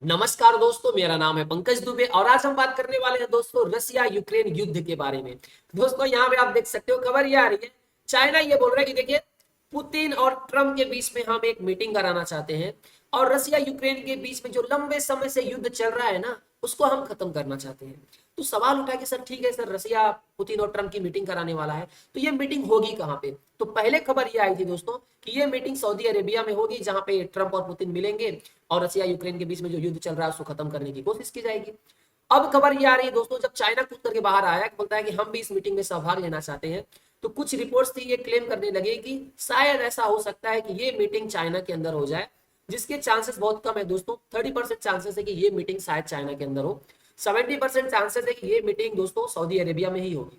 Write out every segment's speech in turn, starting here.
नमस्कार दोस्तों, मेरा नाम है पंकज दुबे और आज हम बात करने वाले हैं दोस्तों रसिया यूक्रेन युद्ध के बारे में। दोस्तों यहाँ पे आप देख सकते हो, खबर ये आ रही है। चाइना ये बोल रहा है कि देखिए, पुतिन और ट्रम्प के बीच में हम एक मीटिंग कराना चाहते हैं और रसिया यूक्रेन के बीच में जो लंबे समय से युद्ध चल रहा है ना, उसको हम खत्म करना चाहते हैं। तो सवाल उठा कि सर ठीक है सर, रसिया पुतिन और ट्रम्प की मीटिंग कराने वाला है, तो ये मीटिंग होगी कहाँ पे? तो पहले खबर ये आई थी दोस्तों कि ये मीटिंग सऊदी अरेबिया में होगी, जहां पे ट्रम्प और पुतिन मिलेंगे और रसिया यूक्रेन के बीच में जो युद्ध चल रहा है उसको खत्म करने की कोशिश की जाएगी। अब खबर ये आ रही है दोस्तों, जब चाइना कूद करके बाहर आया, बोलता है कि हम भी इस मीटिंग में सहभाग लेना चाहते हैं, तो कुछ रिपोर्ट्स थी ये क्लेम करने लगे कि शायद ऐसा हो सकता है कि ये मीटिंग चाइना के अंदर हो जाए, जिसके चांसेस बहुत कम है दोस्तों। 30% चांसेस है कि ये मीटिंग शायद चाइना के अंदर हो, 70% चांसेस है कि ये मीटिंग दोस्तों सऊदी अरेबिया में ही होगी।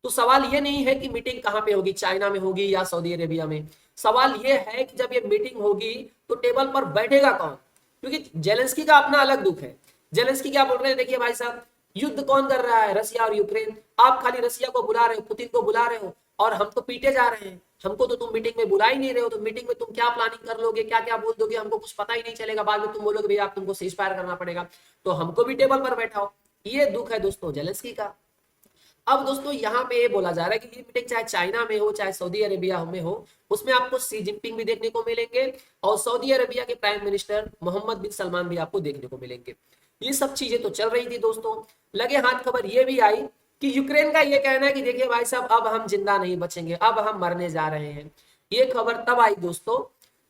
तो सवाल ये नहीं है कि मीटिंग कहां पे होगी, चाइना में होगी या सऊदी अरेबिया में। सवाल ये है कि जब ये मीटिंग होगी तो टेबल पर बैठेगा कौन? क्योंकि जेलेंस्की का अपना अलग दुख है। जेलेंस्की क्या बोल रहे हैं, देखिए भाई साहब, युद्ध कौन कर रहा है? रसिया और यूक्रेन। आप खाली रसिया को बुला रहे हो, पुतिन को बुला रहे हो, और हम तो पीटे जा रहे हैं। हमको तो तुम मीटिंग में बुला ही नहीं रहे हो, तो मीटिंग में तुम क्या प्लानिंग कर लोगे, क्या क्या बोल दोगे, हमको कुछ पता ही नहीं चलेगा। बाद में तुम बोलोगे भैया आप तुमको सीज फायर करना पड़ेगा, तो हमको भी टेबल पर बैठाओ। ये दुख है दोस्तों जेलेंस्की का। अब दोस्तों यहाँ पे ये बोला जा रहा है कि ये मीटिंग चाहे चाइना में हो चाहे सऊदी अरेबिया में हो, उसमें आपको सी जिनपिंग भी देखने को मिलेंगे और सऊदी अरेबिया के प्राइम मिनिस्टर मोहम्मद बिन सलमान भी आपको देखने को मिलेंगे। ये सब चीजें तो चल रही थी दोस्तों। लगे हाथ खबर ये भी आई कि यूक्रेन का ये कहना है कि देखिए भाई साहब, अब हम जिंदा नहीं बचेंगे, अब हम मरने जा रहे हैं। ये खबर तब आई दोस्तों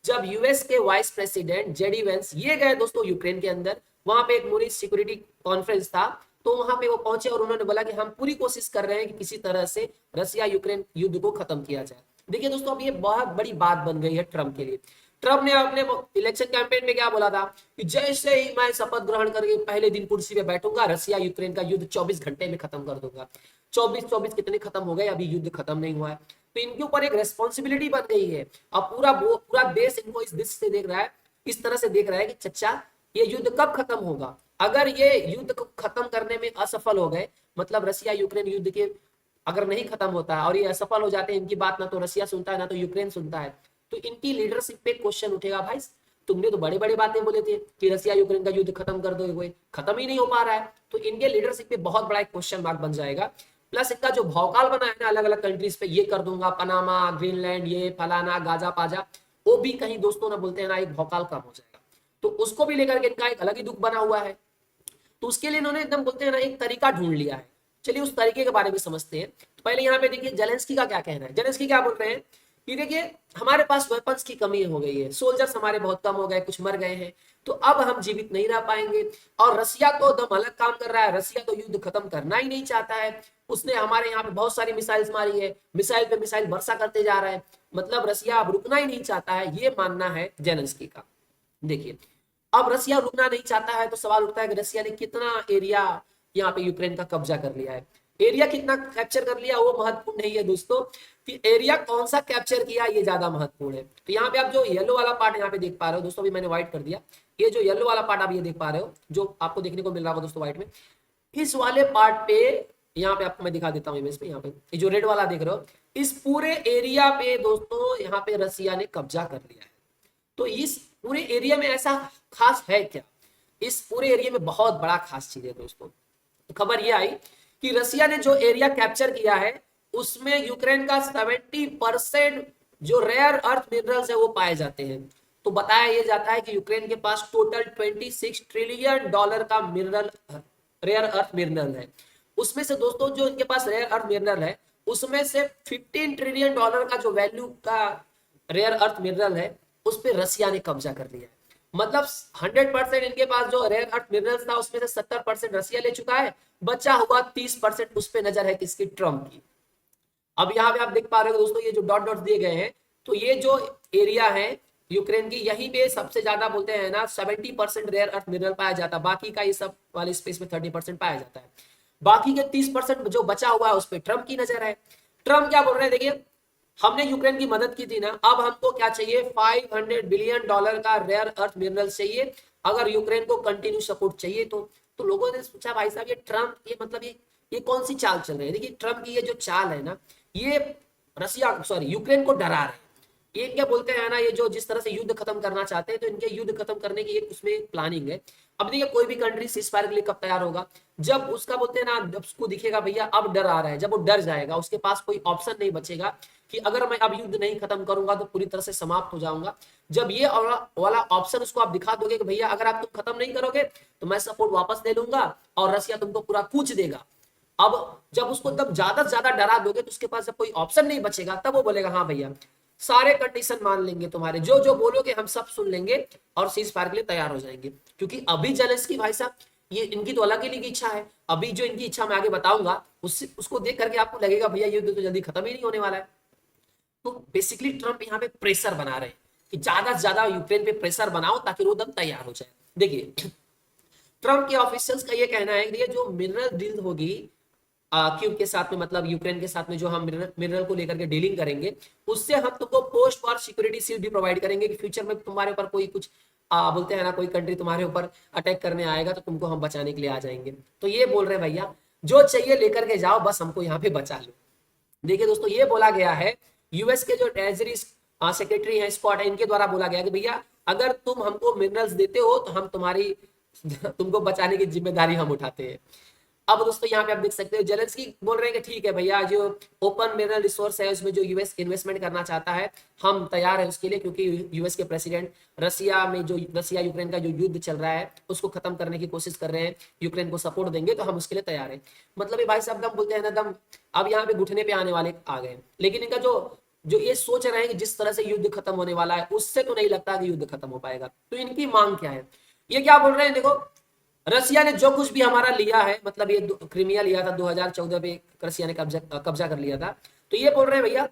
जब यूएस के वाइस प्रेसिडेंट जेडी वेंस ये गए दोस्तों यूक्रेन के अंदर। वहां पे एक मुनीस सिक्योरिटी कॉन्फ्रेंस था, तो वहां पे वो पहुंचे और उन्होंने बोला कि हम पूरी कोशिश कर रहे हैं कि किसी तरह से रसिया यूक्रेन युद्ध को खत्म किया जाए। देखिए दोस्तों, अब ये बहुत बड़ी बात बन गई है ट्रम्प के लिए। ट्रम्प ने अपने इलेक्शन कैंपेन में क्या बोला था कि जैसे ही मैं शपथ ग्रहण करके पहले दिन कुर्सी पे बैठूंगा, रसिया यूक्रेन का युद्ध 24 घंटे में खत्म कर दूंगा। 24 कितने खत्म हो गए, अभी युद्ध खत्म नहीं हुआ है। तो इनके ऊपर एक रेस्पॉन्सिबिलिटी बन गई है। अब पूरा देश इनको इस दृष्टि से देख रहा है, इस तरह से देख रहा है कि चचा ये युद्ध कब खत्म होगा। अगर ये युद्ध को खत्म करने में असफल हो गए, मतलब रसिया यूक्रेन युद्ध के अगर नहीं खत्म होता है और ये असफल हो जाते हैं, इनकी बात ना तो रसिया सुनता है ना तो यूक्रेन सुनता है, तो इनकी लीडरशिप पे क्वेश्चन उठेगा, भाई तुमने तो बड़े बड़े बातें बोले थे कि रसिया यूक्रेन का युद्ध खत्म कर दोगे, खत्म ही नहीं हो पा रहा है। तो इंडियन लीडरशिप पे बहुत बड़ा एक क्वेश्चन मार्क बन जाएगा। प्लस इनका जो भौकाल बना है ना अलग अलग कंट्रीज पे, ये कर दूंगा, पनामा, ग्रीनलैंड, ये फलाना गाजा पाजा, वो भी कहीं दोस्तों ना बोलते हैं ना एक भौकाल कम हो जाएगा। तो उसको भी लेकर के इनका एक अलग ही दुख बना हुआ है। तो उसके लिए इन्होंने एकदम बोलते हैं ना एक तरीका ढूंढ लिया है। चलिए उस तरीके के बारे में समझते हैं। तो पहले यहाँ पे देखिए जेलेंस्की का क्या कहना है। जेलेंस्की क्या बोल रहे हैं कि देखिए, हमारे पास वेपन्स की कमी हो गई है, सोल्जर्स हमारे बहुत कम हो गए, कुछ मर गए हैं, तो अब हम जीवित नहीं रह पाएंगे। और रसिया तो दम अलग काम कर रहा है, रसिया तो युद्ध खत्म करना ही नहीं चाहता है। उसने हमारे यहाँ पे बहुत सारी मिसाइल्स मारी है, मिसाइल पे मिसाइल वर्षा करते जा रहा है, मतलब रसिया अब रुकना ही नहीं चाहता है, ये मानना है जेलेंस्की का। देखिए, अब रसिया रुकना नहीं चाहता है तो सवाल उठता है कि रसिया ने कितना एरिया यहाँ पे यूक्रेन का कब्जा कर लिया है। एरिया कितना कैप्चर कर लिया वो महत्वपूर्ण नहीं है दोस्तों, कि एरिया कौन सा कैप्चर किया ये ज्यादा महत्वपूर्ण है। तो यहाँ पे आप जो येलो वाला पार्ट यहाँ पे देख पा रहे हो दोस्तों, अभी मैंने व्हाइट कर दिया, ये जो येलो वाला पार्ट आप ये देख पा रहे हो, जो आपको देखने को मिल रहा होगा दोस्तों व्हाइट में, इस वाले पार्ट पे यहाँ पे आपको मैं दिखा देता हूँ इमेज पे। यहाँ पे ये जो रेड वाला देख रहे हो, इस पूरे एरिया पे दोस्तों यहाँ पे रसिया ने कब्जा कर लिया है। तो इस पूरे एरिया में ऐसा खास है क्या? इस पूरे एरिया में बहुत बड़ा खास चीज है दोस्तों। खबर ये आई कि रसिया ने जो एरिया कैप्चर किया है उसमें यूक्रेन का 70% जो रेयर अर्थ मिनरल्स है वो पाए जाते हैं। तो बताया ये जाता है कि यूक्रेन के पास टोटल 26 ट्रिलियन डॉलर का मिनरल, रेयर अर्थ मिनरल है। उसमें से दोस्तों जो इनके पास रेयर अर्थ मिनरल है, उसमें से 15 ट्रिलियन डॉलर का जो वैल्यू का रेयर अर्थ मिनरल है, उस पर रसिया ने कब्जा कर लिया है। मतलब 100% इनके पास जो रेयर अर्थ मिनरल्स था उसमें से 70% रसिया ले चुका है, बचा हुआ 30% उस पर नजर है किसकी? ट्रम्प की। अब यहाँ पे आप देख पा रहे हो दोस्तों, ये जो डॉट डॉट दिए गए हैं, तो ये जो एरिया है यूक्रेन की, यहीं पे सबसे ज्यादा बोलते हैं ना 70% रेयर अर्थ मिनरल पाया जाता है। बाकी का ये सब वाले स्पेस में 30% पाया जाता है। बाकी के 30% जो बचा हुआ है उस पर ट्रम्प की नजर है। ट्रम्प क्या बोल रहे हैं, देखिए हमने यूक्रेन की मदद की थी ना, अब हमको क्या चाहिए? 500 बिलियन डॉलर का रेयर अर्थ मिनरल चाहिए, अगर यूक्रेन को कंटिन्यू सपोर्ट चाहिए तो लोगों ने पूछा भाई साहब ये ट्रम्प, ये मतलब ये कौन सी चाल चल रही है? देखिए ट्रम्प की ये जो चाल है ना, ये रसिया सॉरी यूक्रेन को डरा रहे हैं। ये क्या बोलते हैं ना, ये जो जिस तरह से युद्ध खत्म करना चाहते हैं, तो इनके युद्ध खत्म करने की एक उसमें प्लानिंग है। अब देखिए कोई भी कंट्री सीज फायर के लिए कब तैयार होगा, जब उसका बोलते हैं ना, जब उसको दिखेगा भैया अब डर आ रहा है, जब वो डर जाएगा, उसके पास कोई ऑप्शन नहीं बचेगा कि अगर मैं अब युद्ध नहीं खत्म करूंगा तो पूरी तरह से समाप्त हो जाऊंगा। जब ये वाला ऑप्शन उसको आप दिखा दोगे कि भैया अगर आप तुम खत्म नहीं करोगे तो मैं सपोर्ट वापस ले लूंगा और रसिया तुमको पूरा कूच देगा। अब जब उसको तब ज्यादा से ज्यादा डरा दोगे तो उसके पास जब कोई ऑप्शन नहीं बचेगा, तब वो बोलेगा हाँ भैया सारे कंडीशन मान लेंगे, तुम्हारे जो जो बोलोगे हम सब सुन लेंगे और सीज फायर के लिए तैयार हो जाएंगे। क्योंकि अभी जेलेंस्की भाई साहब, ये इनकी तो अलग ही इच्छा है। अभी जो इनकी इच्छा मैं आगे बताऊंगा, उसको देख करके आपको लगेगा भैया युद्ध तो जल्दी खत्म ही नहीं होने वाला है। तो बेसिकली ट्रम्प यहाँ पे प्रेशर बना रहे हैं कि ज्यादा से ज्यादा यूक्रेन पे प्रेशर बनाओ ताकि वो दम तैयार हो जाए। देखिए ट्रम्प के ऑफिशियल्स का ये कहना है कि ये जो मिनरल डील होगी क्यूब के साथ में, मतलब यूक्रेन के साथ में जो हम मिनरल को लेकर के डीलिंग करेंगे, उससे हम तुमको पोस्ट वॉर सिक्योरिटी शील्ड भी प्रोवाइड करेंगे कि फ्यूचर में तुम्हारे ऊपर कोई कुछ बोलते हैं ना, कोई कंट्री तुम्हारे ऊपर अटैक करने आएगा तो तुमको हम बचाने के लिए आ जाएंगे। तो ये बोल रहे हैं भैया जो चाहिए लेकर के जाओ, बस हमको यहाँ पे बचा लो। देखिए दोस्तों ये बोला गया है, यूएस के जो ट्रेजरी सेक्रेटरी है स्कॉट है, इनके द्वारा बोला गया कि भैया अगर तुम हमको मिनरल्स देते हो तो हम तुम्हारी तुमको बचाने की जिम्मेदारी हम उठाते हैं। अब दोस्तों यहाँ पे आप देख सकते हो जेलेंस्की बोल रहे हैं कि ठीक है भैया, जो ओपन मिनरल रिसोर्स है उसमें जो यूएस इन्वेस्टमेंट करना चाहता है हम तैयार है उसके लिए, क्योंकि यूएस के प्रेसिडेंट रसिया में जो रसिया यूक्रेन का जो युद्ध चल रहा है उसको खत्म करने की कोशिश कर रहे हैं, यूक्रेन को सपोर्ट देंगे तो हम उसके लिए तैयार है। मतलब ये भाई साहब दम बोलते हैं ना दम, अब यहाँ पे घुटने पे आने वाले आ गए। लेकिन इनका जो जो ये सोच रहे हैं कि जिस तरह से युद्ध खत्म होने वाला है उससे तो नहीं लगता कि युद्ध खत्म हो पाएगा। तो इनकी मांग क्या है, ये क्या बोल रहे हैं, देखो रसिया ने जो कुछ भी हमारा लिया है, मतलब ये क्रीमिया लिया था 2014 पे, रसिया ने कब्जा कर लिया था। तो ये बोल रहे हैं भैया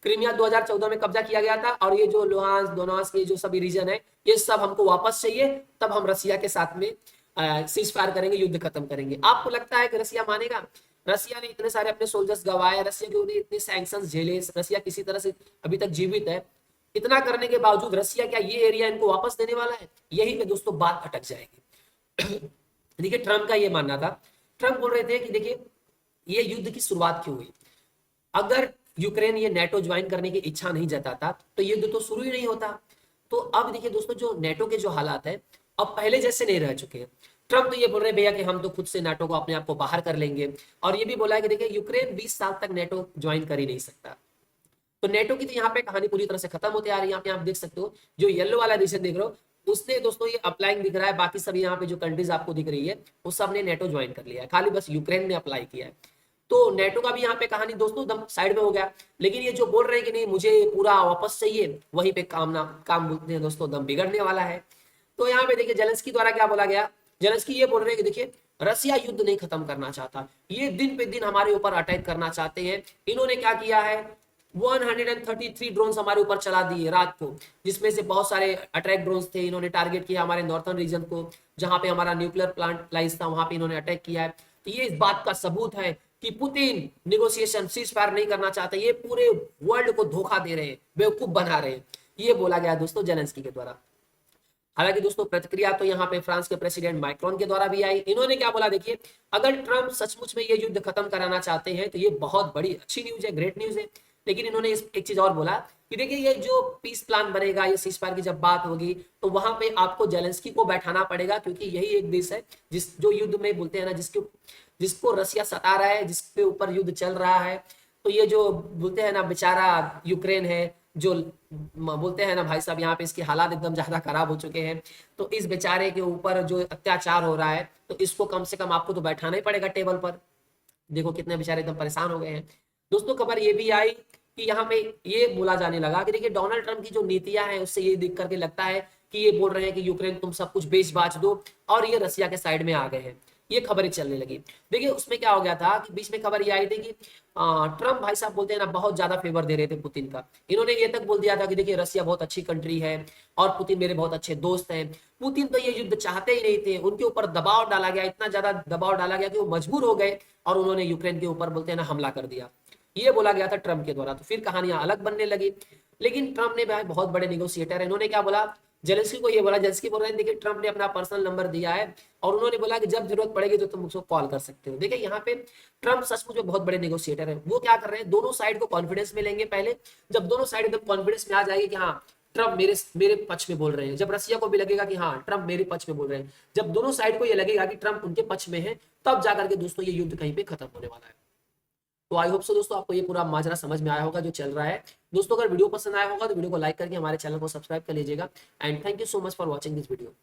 क्रीमिया 2014 में कब्जा किया गया था और ये जो लुहांस्क दोनेत्स्क के जो सभी रीजन है ये सब हमको वापस चाहिए, तब हम रसिया के साथ में सीज फायर करेंगे, युद्ध खत्म करेंगे। आपको लगता है कि रसिया मानेगा? रसिया ने इतने सारे अपने सोल्जर्स गंवाए, रसिया के उन्हें इतने सैंक्शंस झेले, रसिया किसी तरह से अभी तक जीवित है। इतना करने के बावजूद रसिया क्या ये एरिया इनको वापस देने वाला है? यही पे दोस्तों बात अटक जाएगी। देखिए ट्रम्प का ये मानना था, ट्रम्प बोल रहे थे कि देखिए ये युद्ध की शुरुआत क्यों हुई, अगर यूक्रेन ये नेटो ज्वाइन करने की इच्छा नहीं जताता तो युद्ध तो शुरू ही नहीं होता। तो अब देखिए दोस्तों जो नेटो के जो हालात है अब पहले जैसे नहीं रह चुके हैं। ट्रम्प तो ये बोल रहे हैं भैया कि हम तो खुद से नेटो को अपने आप को बाहर कर लेंगे, और ये भी बोला है कि देखिए यूक्रेन 20 साल तक नेटो ज्वाइन कर ही नहीं सकता। तो नेटो की तो यहाँ पे कहानी पूरी तरह से खत्म होती आ रही है। यहाँ पे आप देख सकते हो जो येलो वाला रीजन देख रहे हो उसने दोस्तों ये अप्लाइंग दिख रहा है, बाकी सब यहाँ पे जो कंट्रीज आपको दिख रही है वो सब ने नेटो ज्वाइन कर लिया है, खाली बस यूक्रेन ने अप्लाई किया है। तो नेटो का भी यहाँ पे कहानी दोस्तों दम साइड में हो गया। लेकिन ये जो बोल रहे हैं कि नहीं मुझे पूरा वापस चाहिए, वहीं पे काम बोलते हैं दोस्तों दम बिगड़ने वाला है। तो यहाँ पे देखिए जेलेंस्की द्वारा क्या बोला गया, जेलेंस्की ये बोल रहे हैं कि देखिए रसिया युद्ध नहीं खत्म करना चाहता, ये दिन पे दिन हमारे ऊपर अटैक करना चाहते हैं। इन्होंने क्या किया है 133 ड्रोन्स हमारे ऊपर चला दिए रात को, जिसमें से बहुत सारे अटैक ड्रोन्स थे। इन्होंने टारगेट किया हमारे नॉर्थर्न रीजन को, जहां पे हमारा न्यूक्लियर प्लांट लाइज था वहां पे इन्होंने अटैक किया है। तो ये इस बात का सबूत है कि पुतिन निगोशिएशन सीज फायर नहीं करना चाहते, ये पूरे वर्ल्ड को धोखा दे रहे हैं, बेवकूफ बना रहे हैं। ये बोला गया दोस्तों जेलेंस्की के द्वारा। हालांकि दोस्तों प्रतिक्रिया तो यहाँ पे फ्रांस के प्रेसिडेंट मैक्रोन के द्वारा भी आई। इन्होंने क्या बोला, देखिए अगर ट्रम्प सचमुच में ये युद्ध खत्म कराना चाहते हैं तो ये बहुत बड़ी अच्छी न्यूज है, ग्रेट न्यूज है। लेकिन इन्होंने एक चीज और बोला कि देखिए ये जो पीस प्लान बनेगा, ये सीज फायर की जब बात होगी तो वहां पे आपको जेलेंस्की को बैठाना पड़ेगा, क्योंकि यही एक देश है जिस जो युद्ध में बोलते हैं ना जिसको रसिया सता रहा है, जिसके ऊपर युद्ध चल रहा है। तो ये जो बोलते हैं ना बेचारा यूक्रेन है, जो बोलते हैं ना भाई साहब यहाँ पे इसके हालात एकदम ज्यादा खराब हो चुके हैं। तो इस बेचारे के ऊपर जो अत्याचार हो रहा है तो इसको कम से कम आपको तो बैठाना ही पड़ेगा टेबल पर। देखो कितने बेचारे एकदम परेशान हो गए हैं। दोस्तों खबर ये भी आई कि यहाँ पे ये बोला जाने लगा कि देखिए डोनाल्ड ट्रम्प की जो नीतियां हैं उससे ये देख करके लगता है कि ये बोल रहे हैं कि यूक्रेन तुम सब कुछ बेच बाच दो, और ये रसिया के साइड में आ गए हैं। ये खबरें चलने लगी। देखिए उसमें क्या हो गया था कि बीच में खबर ये आई थी कि ट्रम्प भाई साहब बोलते हैं ना बहुत ज्यादा फेवर दे रहे थे पुतिन का। इन्होंने ये तक बोल दिया था कि देखिए रसिया बहुत अच्छी कंट्री है और पुतिन मेरे बहुत अच्छे दोस्त हैं। पुतिन तो ये युद्ध चाहते ही नहीं थे, उनके ऊपर दबाव डाला गया, इतना ज्यादा दबाव डाला गया कि वो मजबूर हो गए और उन्होंने यूक्रेन के ऊपर बोलते हैं ना हमला कर दिया। ये बोला गया था ट्रम्प के द्वारा। तो फिर कहानियां अलग बनने लगी। लेकिन ट्रम्प ने भाई बहुत बड़े निगोशिएटर है, इन्होंने क्या बोला जेलेंस्की को ये बोला, जेलेंस्की बोल रहे हैं देखिए ट्रम्प ने अपना पर्सनल नंबर दिया है और उन्होंने बोला कि जब जरूरत पड़ेगी तो तुम उसको कॉल कर सकते हो। देखिए यहाँ पे ट्रम्प सचमुच में बहुत बड़े नेगोशिएटर है। वो क्या कर रहे हैं, दोनों साइड को कॉन्फिडेंस में लेंगे पहले। जब दोनों साइड एकदम कॉन्फिडेंस में आ जाएगी कि हाँ ट्रम्प मेरे मेरे पक्ष में बोल रहे हैं, जब रसिया को भी लगेगा कि हाँ ट्रम्प मेरे पक्ष में बोल रहे हैं, जब दोनों साइड को ये लगेगा कि ट्रम्प उनके पक्ष में है, तब जाकर के दोस्तों ये युद्ध कहीं पे खत्म होने वाला है। तो आई होप सो दोस्तों आपको ये पूरा माजरा समझ में आया होगा जो चल रहा है। दोस्तों अगर वीडियो पसंद आया होगा तो वीडियो को लाइक करके हमारे चैनल को सब्सक्राइब कर लीजिएगा। And thank you so much for watching this video.